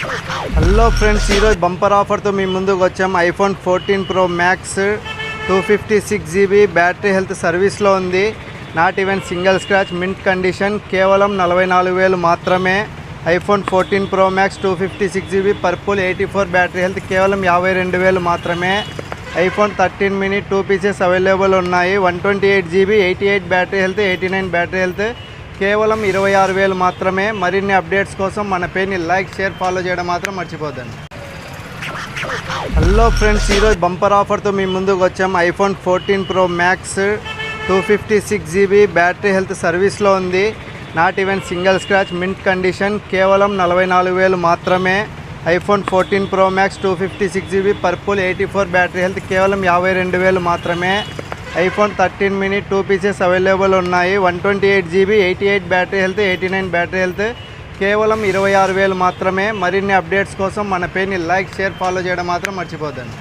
Hello friends, ఈరోజు bumper ఆఫర్తో మీ ముందుకు వచ్చాం. IPhone 14 Pro Max 256GB battery health సర్వీస్లో ఉంది. Not even single scratch, mint condition, కేవలం 44,000 మాత్రమే. IPhone 14 Pro Max 256GB purple 84 battery health కేవలం 52,000 మాత్రమే. ఐఫోన్ 13 mini 2 pieces అవైలబుల్ ఉన్నాయి. 128GB 88 battery health, 89 battery health కేవలం 26,000 మాత్రమే. మరిన్ని అప్డేట్స్ కోసం మన పేజ్ని లైక్, షేర్, ఫాలో చేయడం మాత్రం మర్చిపోద్దండి. హలో ఫ్రెండ్స్, ఈరోజు బంపర్ ఆఫర్తో మీ ముందుకు వచ్చాం. IPhone 14 Pro Max 256GB battery health సర్వీస్లో ఉంది. Not even single scratch, mint condition, కేవలం 44,000 మాత్రమే. IPhone 14 Pro Max 256GB purple 84 battery health కేవలం 52,000 మాత్రమే. ఐఫోన్ 13 mini 2 pieces అవైలబుల్ ఉన్నాయి. 128GB 88 battery health, 89 battery health కేవలం 26,000 మాత్రమే. మరిన్ని అప్డేట్స్ కోసం మన పేజ్ని లైక్, షేర్, ఫాలో చేయడం మాత్రం మర్చిపోద్దండి.